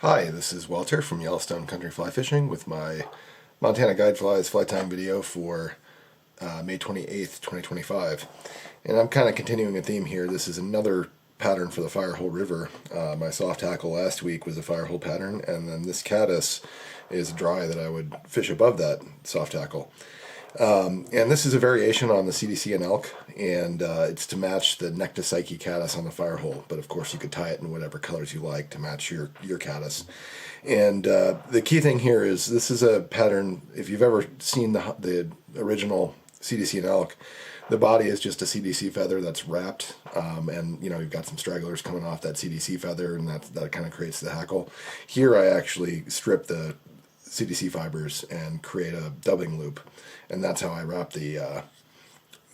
Hi, this is Walter from Yellowstone Country Fly Fishing with my Montana Guide Flies fly time video for May 28th, 2025. And I'm kind of continuing a theme here. This is another pattern for the Firehole River. My soft hackle last week was a Firehole pattern, and then this caddis is dry that I would fish above that soft hackle. And this is a variation on the CDC and elk, and it's to match the Nectopsyche caddis on the Firehole. But of course, you could tie it in whatever colors you like to match your caddis. And the key thing here is this is a pattern. If you've ever seen the original CDC and elk, the body is just a CDC feather that's wrapped, and you've got some stragglers coming off that CDC feather, and that kind of creates the hackle. Here, I actually strip the CDC fibers and create a dubbing loop, and that's how I wrap the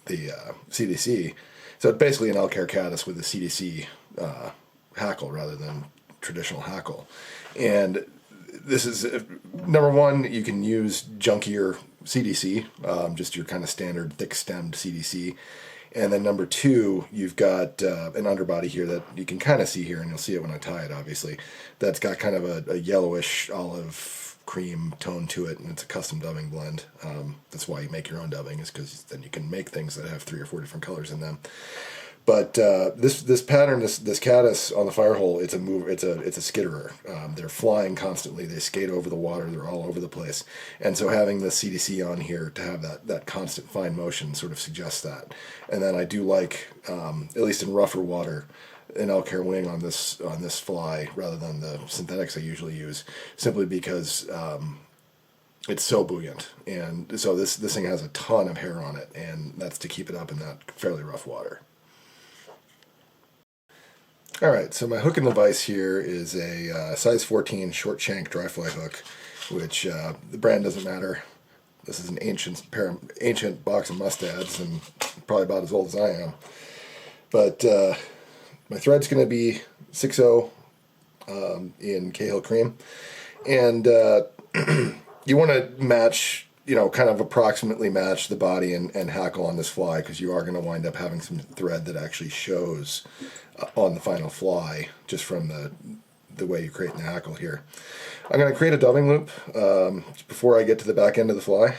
CDC. So it's basically an elk hair caddis with a CDC hackle rather than traditional hackle. And this is number one. You can use junkier CDC, just your kind of standard thick-stemmed CDC. And then number two, you've got an underbody here that you can kind of see here, and you'll see it when I tie it, obviously. That's got kind of a yellowish olive cream tone to it, and it's a custom dubbing blend. That's why you make your own dubbing, is because then you can make things that have 3 or 4 different colors in them. But this pattern, this caddis on the Firehole, it's a skitterer. They're flying constantly. They skate over the water. They're all over the place. And so having the CDC on here to have that constant fine motion sort of suggests that. And then I do like, at least in rougher water, an elk hair wing on this fly rather than the synthetics I usually use, simply because it's so buoyant. And so this thing has a ton of hair on it, and that's to keep it up in that fairly rough water. Alright, so my hook and the vise here is a size 14 short shank dry fly hook, which the brand doesn't matter. This is an ancient box of mustads, and probably about as old as I am. But my thread's going to be 6/0 in Cahill cream, and you want to match, kind of approximately match the body and hackle on this fly, because you are going to wind up having some thread that actually shows on the final fly, just from the way you create the hackle here. I'm going to create a dubbing loop before I get to the back end of the fly,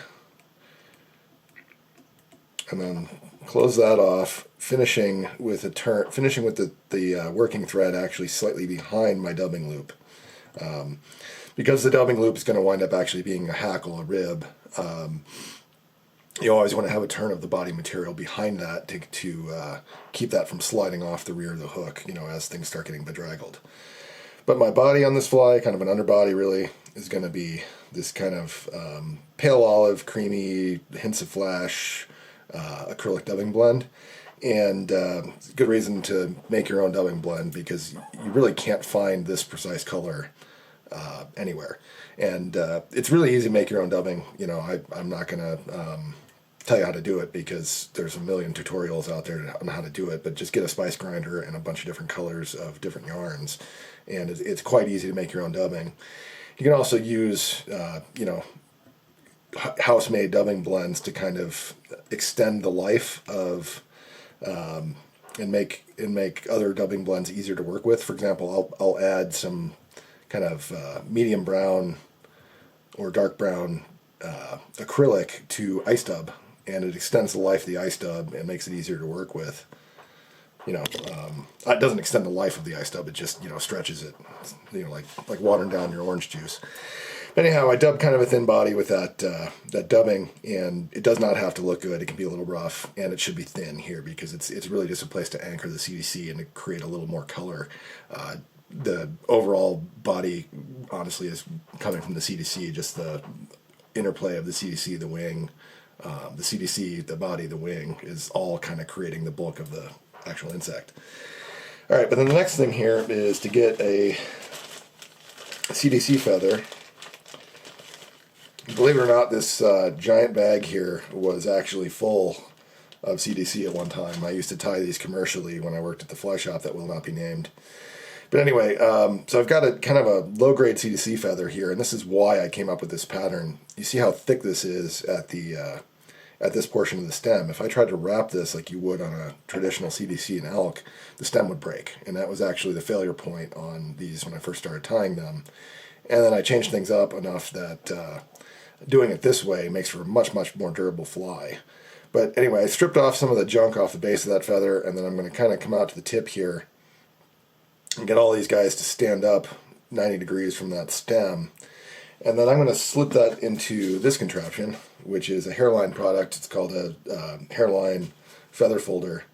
and then close that off, finishing with the working thread actually slightly behind my dubbing loop. Because the dubbing loop is going to wind up actually being a hackle, a rib, you always want to have a turn of the body material behind that to keep that from sliding off the rear of the hook, as things start getting bedraggled. But my body on this fly, kind of an underbody really, is going to be this kind of pale olive, creamy, hints of flash, acrylic dubbing blend. And it's a good reason to make your own dubbing blend, because you really can't find this precise color anywhere. And it's really easy to make your own dubbing. I'm not going to tell you how to do it, because there's a million tutorials out there on how to do it, but just get a spice grinder and a bunch of different colors of different yarns, and it's quite easy to make your own dubbing. You can also use house-made dubbing blends to kind of extend the life of and make other dubbing blends easier to work with. For example, I'll add some kind of medium brown or dark brown acrylic to ice dub, and it extends the life of the ice dub and makes it easier to work with. It doesn't extend the life of the ice dub, it just stretches it, like watering down your orange juice. Anyhow, I dub kind of a thin body with that dubbing, and it does not have to look good. It can be a little rough, and it should be thin here, because it's really just a place to anchor the CDC and to create a little more color. The overall body, honestly, is coming from the CDC, just the interplay of the CDC, the wing, the CDC, the body, the wing, is all kind of creating the bulk of the actual insect. All right, but then the next thing here is to get a CDC feather. Believe it or not, this giant bag here was actually full of CDC at one time. I used to tie these commercially when I worked at the fly shop that will not be named. But anyway, so I've got a kind of a low-grade CDC feather here, and this is why I came up with this pattern. You see how thick this is at the at this portion of the stem. If I tried to wrap this like you would on a traditional CDC and elk, the stem would break. And that was actually the failure point on these when I first started tying them. And then I changed things up enough that doing it this way makes for a much, much more durable fly. But anyway, I stripped off some of the junk off the base of that feather, and then I'm going to kind of come out to the tip here and get all these guys to stand up 90 degrees from that stem. And then I'm going to slip that into this contraption, which is a hairline product. It's called a hairline feather folder.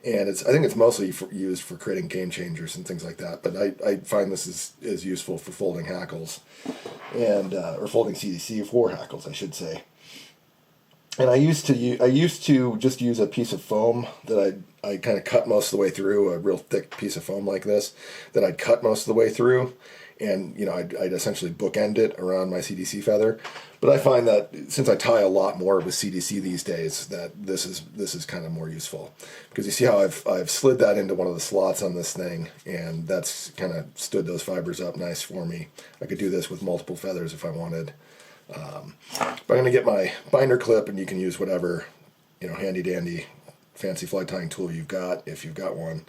And I think it's mostly used for creating game changers and things like that. But I find this is useful for folding hackles, and or folding CDC for hackles, I should say. And I used to just use a piece of foam that I kind of cut most of the way through, a real thick piece of foam like this, that I'd cut most of the way through. And, I'd essentially bookend it around my CDC feather. But I find that since I tie a lot more with CDC these days, that this is kind of more useful. Because you see how I've slid that into one of the slots on this thing, and that's kind of stood those fibers up nice for me. I could do this with multiple feathers if I wanted. But I'm going to get my binder clip, and you can use whatever, handy dandy fancy fly tying tool you've got, if you've got one.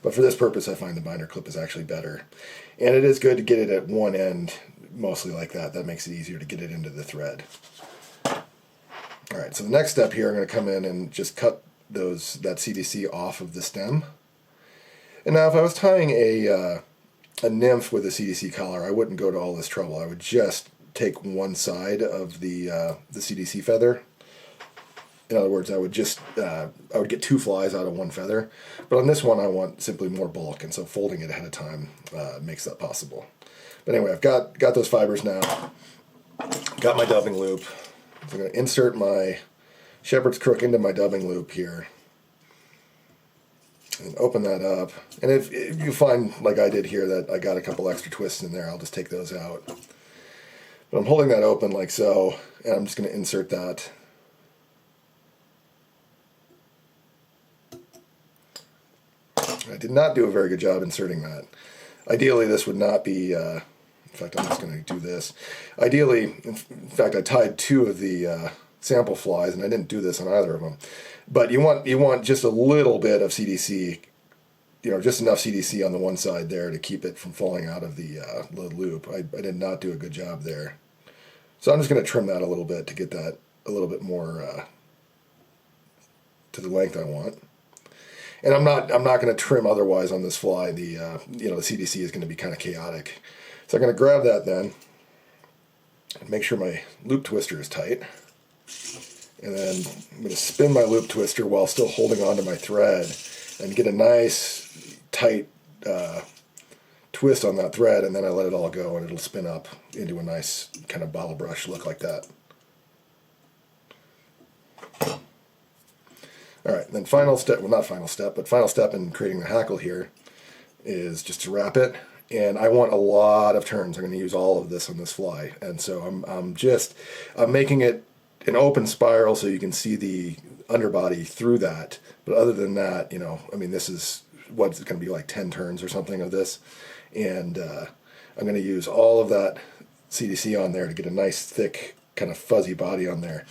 But for this purpose, I find the binder clip is actually better. And it is good to get it at one end, mostly like that. That makes it easier to get it into the thread. All right, so the next step here, I'm going to come in and just cut that CDC off of the stem. And now if I was tying a nymph with a CDC collar, I wouldn't go to all this trouble. I would just take one side of the CDC feather. In other words, I would get two flies out of one feather. But on this one, I want simply more bulk, and so folding it ahead of time makes that possible. But anyway, I've got those fibers now. Got my dubbing loop. So I'm going to insert my shepherd's crook into my dubbing loop here. And open that up. And if you find, like I did here, that I got a couple extra twists in there, I'll just take those out. But I'm holding that open like so, and I'm just going to insert that. I did not do a very good job inserting that. Ideally, this would not be, in fact, I'm just going to do this. Ideally, in fact, I tied two of the sample flies, and I didn't do this on either of them. But you want just a little bit of CDC, just enough CDC on the one side there to keep it from falling out of the loop. I did not do a good job there. So I'm just going to trim that a little bit to get that a little bit more to the length I want. And I'm not going to trim otherwise on this fly. The the CDC is going to be kind of chaotic. So I'm going to grab that then, and make sure my loop twister is tight, and then I'm going to spin my loop twister while still holding onto my thread, and get a nice tight twist on that thread, and then I let it all go, and it'll spin up into a nice kind of bottle brush look like that. All right, then final step in creating the hackle here is just to wrap it. And I want a lot of turns. I'm going to use all of this on this fly. And so I'm making it an open spiral so you can see the underbody through that. But other than that, this is what's going to be like 10 turns or something of this. And I'm going to use all of that CDC on there to get a nice thick kind of fuzzy body on there.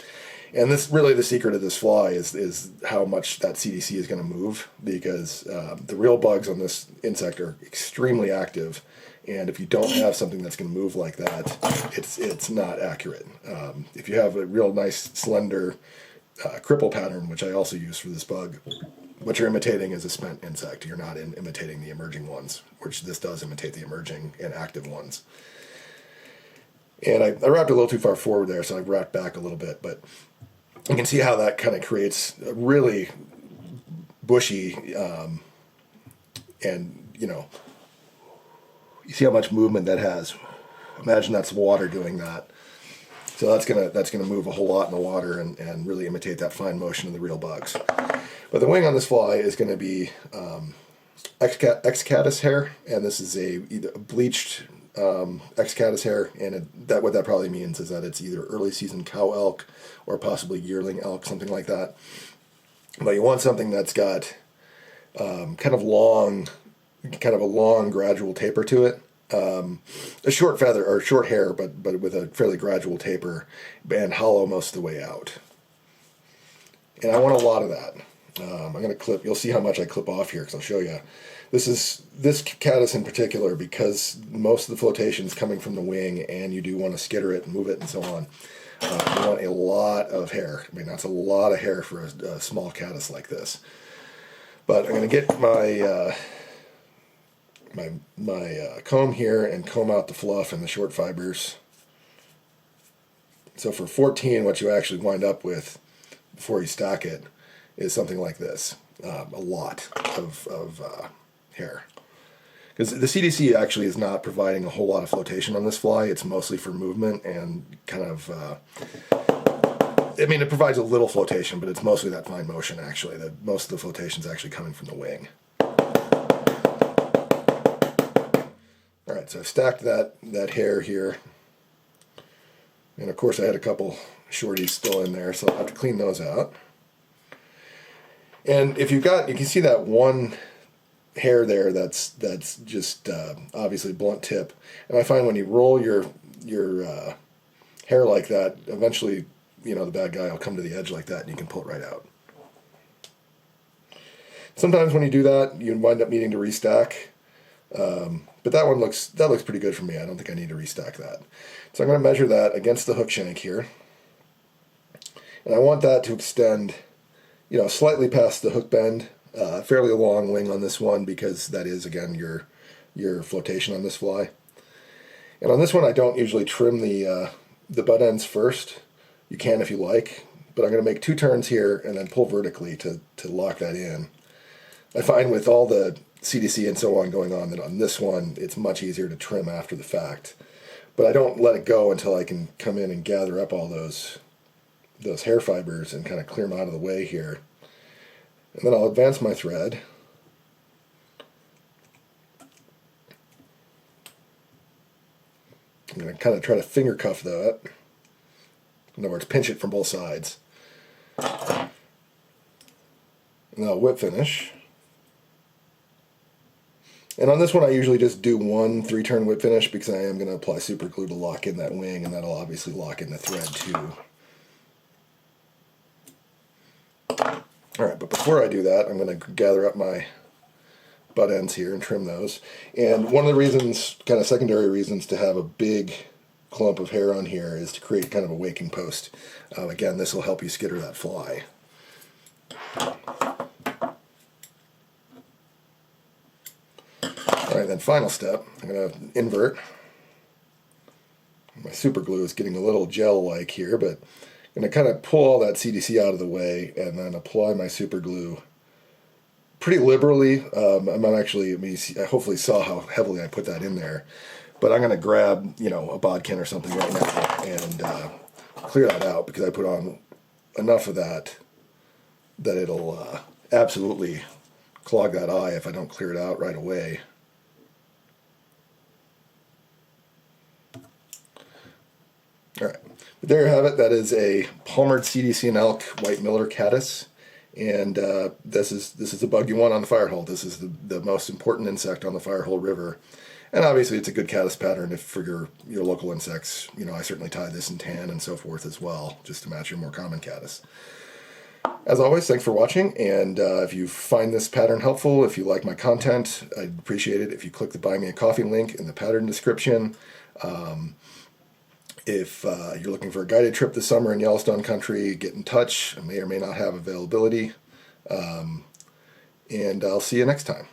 And this really the secret of this fly is how much that CDC is going to move, because the real bugs on this insect are extremely active, and if you don't have something that's going to move like that, it's not accurate. If you have a real nice slender cripple pattern, which I also use for this bug, what you're imitating is a spent insect. You're not imitating the emerging ones, which this does imitate the emerging and active ones. And I wrapped a little too far forward there, so I wrapped back a little bit, but you can see how that kind of creates a really bushy, and you see how much movement that has. Imagine that's water doing that. So that's gonna move a whole lot in the water and really imitate that fine motion of the real bugs. But the wing on this fly is going to be X Caddis hair, and this is either a bleached X Caddis hair, and what that probably means is that it's either early season cow elk or possibly yearling elk, something like that. But you want something that's got kind of a long gradual taper to it. A short feather or short hair, but with a fairly gradual taper, and hollow most of the way out. And I want a lot of that. I'm going to clip, you'll see how much I clip off here because I'll show you. This caddis in particular, because most of the flotation is coming from the wing and you do want to skitter it and move it and so on. You want a lot of hair. I mean, that's a lot of hair for a small caddis like this. But I'm going to get my my comb here and comb out the fluff and the short fibers. So for 14, what you actually wind up with before you stack it is something like this. A lot of hair. Because the CDC actually is not providing a whole lot of flotation on this fly. It's mostly for movement and kind of, I mean, it provides a little flotation, but it's mostly that fine motion actually. Most of the flotation is actually coming from the wing. All right, so I've stacked that hair here. And of course I had a couple shorties still in there, so I'll have to clean those out. And if you've got, you can see that one hair there that's just obviously blunt tip. And I find when you roll your hair like that, eventually, you know, the bad guy will come to the edge like that and you can pull it right out. Sometimes when you do that, you wind up needing to restack. But that looks pretty good for me. I don't think I need to restack that. So I'm going to measure that against the hook shank here. And I want that to extend, you know, slightly past the hook bend. Fairly long wing on this one because that is, again, your flotation on this fly. And on this one I don't usually trim the butt ends first. You can if you like, but I'm going to make 2 turns here and then pull vertically to lock that in. I find with all the CDC and so on going on that on this one it's much easier to trim after the fact. But I don't let it go until I can come in and gather up all those hair fibers and kind of clear them out of the way here. And then I'll advance my thread. I'm going to kind of try to finger cuff that. In other words, pinch it from both sides. And I'll whip finish. And on this one I usually just do one 3-turn whip finish because I am going to apply super glue to lock in that wing, and that'll obviously lock in the thread too. Alright, but before I do that, I'm going to gather up my butt ends here and trim those. And one of the reasons, kind of secondary reasons, to have a big clump of hair on here is to create kind of a waking post. Again, this will help you skitter that fly. Alright, then final step, I'm going to invert. My super glue is getting a little gel-like here, but I'm going to kind of pull all that CDC out of the way and then apply my super glue pretty liberally. I'm actually, I mean, you hopefully saw how heavily I put that in there. But I'm going to grab, you know, a bodkin or something right now and clear that out because I put on enough of that it'll absolutely clog that eye if I don't clear it out right away. Alright, but there you have it. That is a Palmered CDC and Elk White Miller Caddis, and this is the bug you want on the Firehole. This is the most important insect on the Firehole River, and obviously it's a good caddis pattern if for your local insects. You know, I certainly tie this in tan and so forth as well, just to match your more common caddis. As always, thanks for watching, and if you find this pattern helpful, if you like my content, I'd appreciate it if you click the Buy Me a Coffee link in the pattern description. If you're looking for a guided trip this summer in Yellowstone country, get in touch. I may or may not have availability. And I'll see you next time.